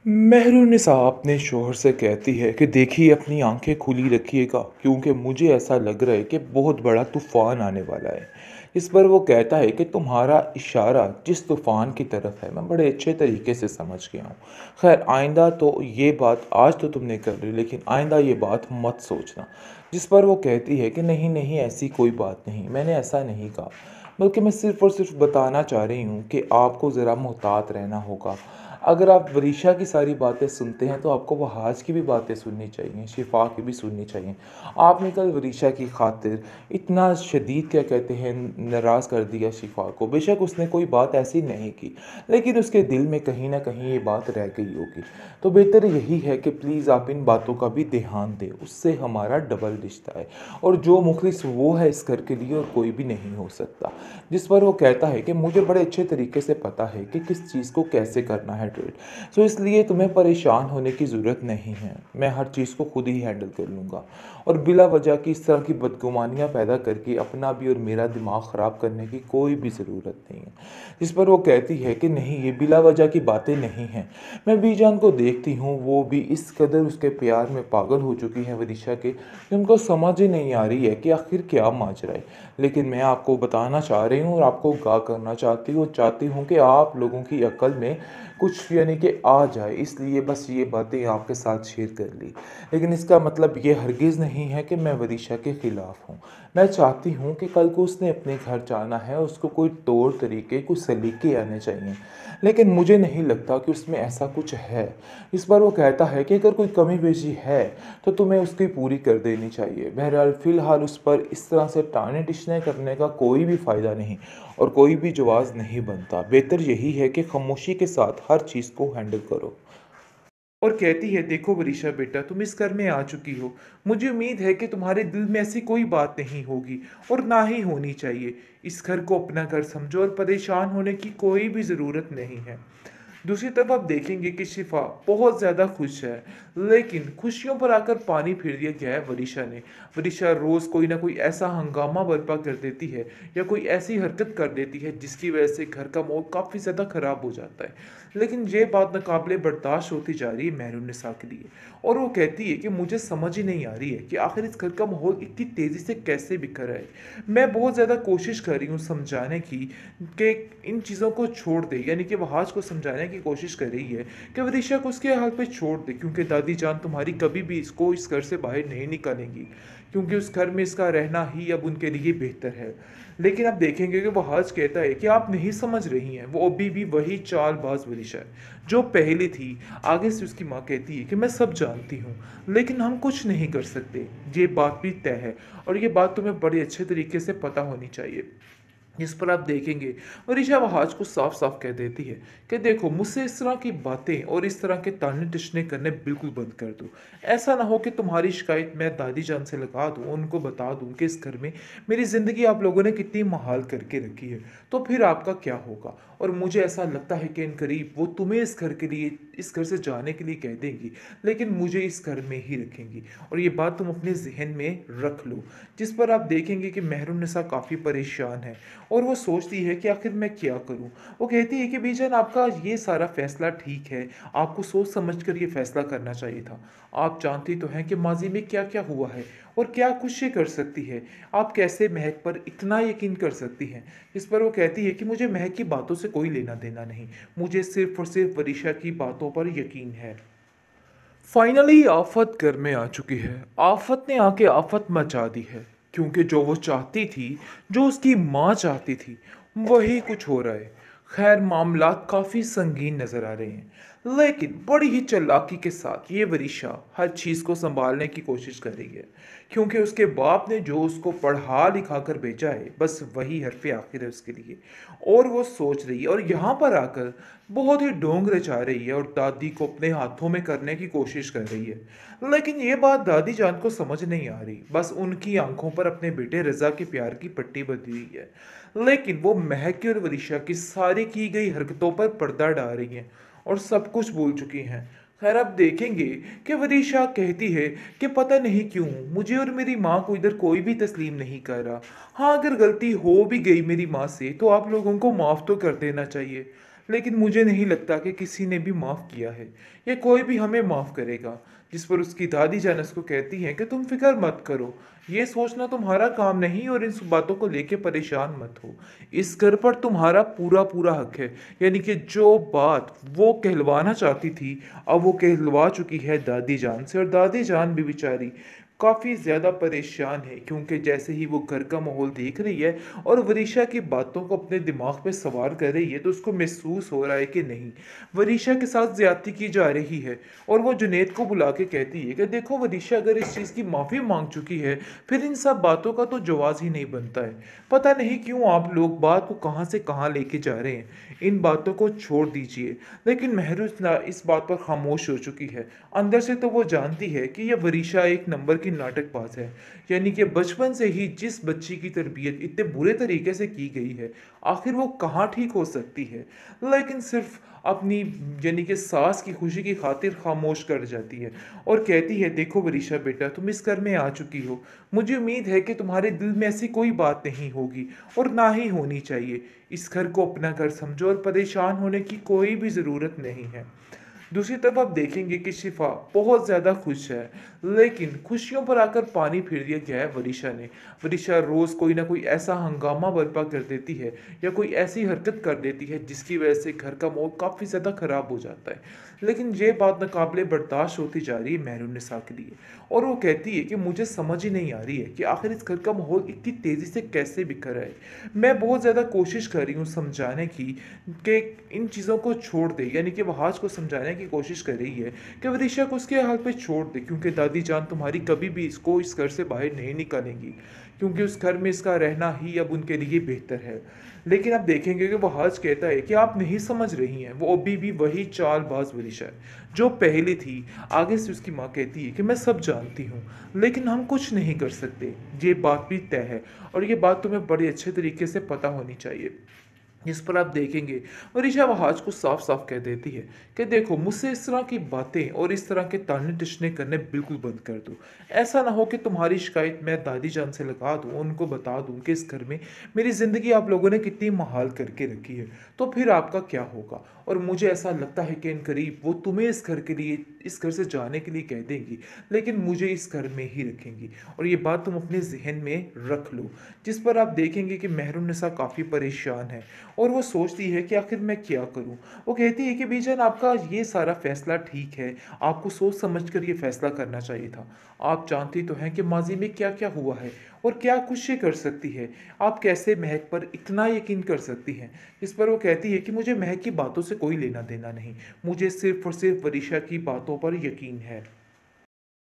मेहरुनिसा अपने शौहर से कहती है कि देखिए अपनी आंखें खुली रखिएगा क्योंकि मुझे ऐसा लग रहा है कि बहुत बड़ा तूफान आने वाला है। इस पर वो कहता है कि तुम्हारा इशारा जिस तूफान की तरफ है मैं बड़े अच्छे तरीके से समझ गया हूँ। खैर आइंदा तो ये बात आज तो तुमने कर ली लेकिन आइंदा ये बात मत सोचना। जिस पर वो कहती है कि नहीं नहीं ऐसी कोई बात नहीं, मैंने ऐसा नहीं कहा, बल्कि मैं सिर्फ़ और सिर्फ़ बताना चाह रही हूँ कि आपको ज़रा मुहतात रहना होगा। अगर आप वरीशा की सारी बातें सुनते हैं तो आपको वहाज की भी बातें सुननी चाहिए, शिफ़ा की भी सुननी चाहिए। आपने कल वरीशा की खातिर इतना शदीद क्या कहते हैं नाराज़ कर दिया शिफ़ा को। बेशक उसने कोई बात ऐसी नहीं की, लेकिन उसके दिल में कहीं न कहीं ये बात रह गई होगी। तो बेहतर यही है कि प्लीज़ आप इन बातों का भी ध्यान दें, उससे हमारा डबल रिश्ता है और जो मुखलिस वो है इस घर के लिए और कोई भी नहीं हो सकता। जिस पर वो कहता है कि मुझे बड़े अच्छे तरीके से पता है कि किस चीज़ को कैसे करना है ट्रीट। सो इसलिए तुम्हें परेशान होने की ज़रूरत नहीं है, मैं हर चीज़ को खुद ही हैंडल कर लूँगा और बिला वजह की इस तरह की बदगुमानियाँ पैदा करके अपना भी और मेरा दिमाग ख़राब करने की कोई भी ज़रूरत नहीं है। जिस पर वो कहती है कि नहीं ये बिला वजह की बातें नहीं हैं। मैं बीजान को देखती हूँ वो भी इस कदर उसके प्यार में पागल हो चुकी हैं वरीशा के कि उनको समझ ही नहीं आ रही है कि आखिर क्या माजरा है। लेकिन मैं आपको बताना चाह रही हूँ और आपको आगाह करना चाहती हूँ कि आप लोगों की अकल में कुछ यानी कि आ जाए, इसलिए बस ये बातें आपके साथ शेयर कर ली। लेकिन इसका मतलब ये हरगिज़ नहीं है कि मैं वरीशा के ख़िलाफ़ हूँ। मैं चाहती हूँ कि कल को उसने अपने घर जाना है, उसको कोई तौर तरीके, कुछ सलीके आने चाहिए। लेकिन मुझे नहीं लगता कि उसमें ऐसा कुछ है। इस पर वो कहता है कि अगर कोई कमी पेशी है तो तुम्हें उसकी पूरी कर देनी चाहिए। बहरहाल फ़िलहाल उस पर इस तरह से टाने-टिशने करने का कोई भी फ़ायदा नहीं और कोई भी जवाज़ नहीं बनता। बेहतर यही है कि खामोशी के साथ हर चीज़ को हैंडल करो। और कहती है देखो वरीशा बेटा तुम इस घर में आ चुकी हो। मुझे उम्मीद है कि तुम्हारे दिल में ऐसी कोई बात नहीं होगी और ना ही होनी चाहिए। इस घर को अपना घर समझो और परेशान होने की कोई भी ज़रूरत नहीं है। दूसरी तरफ आप देखेंगे कि शिफा बहुत ज़्यादा खुश है, लेकिन खुशियों पर आकर पानी फेर दिया गया है वरीशा ने। वरीशा रोज़ कोई ना कोई ऐसा हंगामा बर्पा कर देती है या कोई ऐसी हरकत कर देती है जिसकी वजह से घर का माहौल काफ़ी ज़्यादा ख़राब हो जाता है। लेकिन ये बात नाकाबिले बर्दाश्त होती जा रही है मेहरुन्निसा के लिए और वो कहती है कि मुझे समझ ही नहीं आ रही है कि आखिर इस घर का माहौल इतनी तेज़ी से कैसे बिखर रहा है। मैं बहुत ज़्यादा कोशिश कर रही हूँ समझाने की कि इन चीज़ों को छोड़ दे, यानी कि वहाज को समझाने की कोशिश कर रही है कि वरीशा को उसके हाल पे छोड़ दे क्योंकि दादी जान तुम्हारी कभी भी इसको इस घर से बाहर नहीं निकालेंगी क्योंकि उस घर में इसका रहना ही अब उनके लिए बेहतर है। लेकिन आप देखेंगे कि वहाज कहता है कि आप नहीं समझ रही हैं, वो अभी भी वही चालबाज वरीशा है जो पहले थी। आगे से उसकी माँ कहती है कि मैं सब जानती हूँ लेकिन हम कुछ नहीं कर सकते, ये बात भी तय है और ये बात तुम्हें बड़े अच्छे तरीके से पता होनी चाहिए। इस पर आप देखेंगे मनीषा वहाज को साफ साफ कह देती है कि देखो मुझसे इस तरह की बातें और इस तरह के ताने तिशने करने बिल्कुल बंद कर दो। ऐसा ना हो कि तुम्हारी शिकायत मैं दादी जान से लगा दूँ, उनको बता दूँ कि इस घर में मेरी ज़िंदगी आप लोगों ने कितनी महाल करके रखी है, तो फिर आपका क्या होगा। और मुझे ऐसा लगता है कि इन करीब वो तुम्हें इस घर के लिए, इस घर से जाने के लिए कह देंगी, लेकिन मुझे इस घर में ही रखेंगी और ये बात तुम अपने जहन में रख लो। जिस पर आप देखेंगे कि मेहरुन्निसा काफ़ी परेशान है और वो सोचती है कि आखिर मैं क्या करूं। वो कहती है कि बीजान आपका ये सारा फैसला ठीक है, आपको सोच समझ कर ये फैसला करना चाहिए था। आप जानती तो हैं कि माजी में क्या क्या हुआ है और क्या कुछ ये कर सकती है। आप कैसे महक पर इतना यकीन कर सकती हैं। इस पर वो कहती है कि मुझे महक की बातों से कोई लेना देना नहीं, मुझे सिर्फ और सिर्फ वरीशा की बातों पर यकीन है। फाइनली आफत घर में आ चुकी है। आफत ने आके आफत मचा दी है क्योंकि जो वो चाहती थी, जो उसकी माँ चाहती थी, वही कुछ हो रहा है। खैर मामलात काफ़ी संगीन नज़र आ रहे हैं, लेकिन बड़ी ही चालाकी के साथ ये वरीशा हर चीज़ को संभालने की कोशिश कर रही है क्योंकि उसके बाप ने जो उसको पढ़ा लिखा कर भेजा है बस वही हरफ आखिर है उसके लिए। और वो सोच रही है और यहाँ पर आकर बहुत ही ढोंग रचा रही है और दादी को अपने हाथों में करने की कोशिश कर रही है। लेकिन ये बात दादी जान को समझ नहीं आ रही, बस उनकी आंखों पर अपने बेटे रजा के प्यार की पट्टी बंधी हुई है। लेकिन वो महक की और वरीशा की सारी की गई हरकतों पर पर्दा डाल रही हैं और सब कुछ भूल चुकी हैं। खैर आप देखेंगे कि वरीशा कहती है कि पता नहीं क्यों मुझे और मेरी माँ को इधर कोई भी तस्लीम नहीं कर रहा। हाँ अगर गलती हो भी गई मेरी माँ से तो आप लोगों को माफ़ तो कर देना चाहिए। लेकिन मुझे नहीं लगता कि किसी ने भी माफ़ किया है या कोई भी हमें माफ़ करेगा। जिस पर उसकी दादी जान उसको कहती हैं कि तुम फिक्र मत करो, ये सोचना तुम्हारा काम नहीं और इन सब बातों को लेके परेशान मत हो। इस घर पर तुम्हारा पूरा पूरा हक है। यानी कि जो बात वो कहलवाना चाहती थी, अब वो कहलवा चुकी है दादी जान से, और दादी जान भी बेचारी काफ़ी ज़्यादा परेशान है, क्योंकि जैसे ही वो घर का माहौल देख रही है और वरीशा की बातों को अपने दिमाग पे सवार कर रही है, तो उसको महसूस हो रहा है कि नहीं, वरीशा के साथ ज़्यादती की जा रही है। और वो जुनैद को बुला के कहती है कि देखो वरीशा अगर इस चीज़ की माफ़ी मांग चुकी है, फिर इन सब बातों का तो जवाब ही नहीं बनता है। पता नहीं क्यों आप लोग बात को कहाँ से कहाँ लेके जा रहे हैं, इन बातों को छोड़ दीजिए। लेकिन महरूज इस बात पर खामोश हो चुकी है। अंदर से तो वो जानती है कि यह वरीशा एक नंबर की नाटकबाज है। यानी कि बचपन से ही जिस बच्ची की तरबियत इतने बुरे तरीके से की गई है, आखिर वो कहाँ ठीक हो सकती है। लेकिन सिर्फ अपनी यानी कि सास की खुशी की खातिर खामोश कर जाती है और कहती है देखो वरीशा बेटा, तुम इस घर में आ चुकी हो, मुझे उम्मीद है कि तुम्हारे दिल में ऐसी कोई बात नहीं होगी और ना ही होनी चाहिए। इस घर को अपना घर समझो और परेशान होने की कोई भी ज़रूरत नहीं है। दूसरी तरफ आप देखेंगे कि शिफा बहुत ज़्यादा खुश है, लेकिन खुशियों पर आकर पानी फिर दिया गया है वरीशा ने। वरीशा रोज़ कोई ना कोई ऐसा हंगामा बर्पा कर देती है या कोई ऐसी हरकत कर देती है जिसकी वजह से घर का माहौल काफ़ी ज़्यादा ख़राब हो जाता है। लेकिन ये बात नाकाबिले बर्दाश्त होती जा रही है महरुनिसा के लिए, और वो कहती है कि मुझे समझ ही नहीं आ रही है कि आखिर इस घर का माहौल इतनी तेज़ी से कैसे बिखर रहा है। मैं बहुत ज़्यादा कोशिश कर रही हूँ समझाने की कि इन चीज़ों को छोड़ दे, यानी कि वहाज को समझाने की कोशिश कर रही है कि वरीशा को उसके हाल पे छोड़ दे, क्योंकि दादी जान तुम्हारी कभी भी इसको इस घर से बाहर नहीं निकालेंगी, क्योंकि उस घर में इसका रहना ही अब उनके लिए बेहतर है। लेकिन आप देखेंगे कि वहाज कहता है कि आप नहीं समझ रही हैं, वो अभी भी वही चालबाज वरीशा है जो पहले थी। आगे से उसकी माँ कहती है कि मैं सब जानती हूँ, लेकिन हम कुछ नहीं कर सकते, ये बात भी तय है और ये बात तुम्हें बड़े अच्छे तरीके से पता होनी चाहिए। इस पर आप देखेंगे मनीषा वहाज को साफ साफ कह देती है कि देखो, मुझसे इस तरह की बातें और इस तरह के ताने टिश्ने करने बिल्कुल बंद कर दो। ऐसा ना हो कि तुम्हारी शिकायत मैं दादी जान से लगा दूँ, उनको बता दूँ कि इस घर में मेरी ज़िंदगी आप लोगों ने कितनी महाल करके रखी है, तो फिर आपका क्या होगा। और मुझे ऐसा लगता है कि इन करीब वो तुम्हें इस घर के लिए, इस घर से जाने के लिए कह देंगी, लेकिन मुझे इस घर में ही रखेंगी, और ये बात तुम अपने जहन में रख लो। जिस पर आप देखेंगे कि महरुनिसा काफ़ी परेशान है और वो सोचती है कि आखिर मैं क्या करूं। वो कहती है कि बीजान, आपका ये सारा फैसला ठीक है, आपको सोच समझ कर ये फैसला करना चाहिए था। आप जानती तो हैं कि माजी में क्या क्या हुआ है और क्या कुछ ये कर सकती है। आप कैसे महक पर इतना यकीन कर सकती हैं। इस पर वो कहती है कि मुझे महक की बातों से कोई लेना देना नहीं, मुझे सिर्फ और सिर्फ वरीशा की बातों पर यकीन है।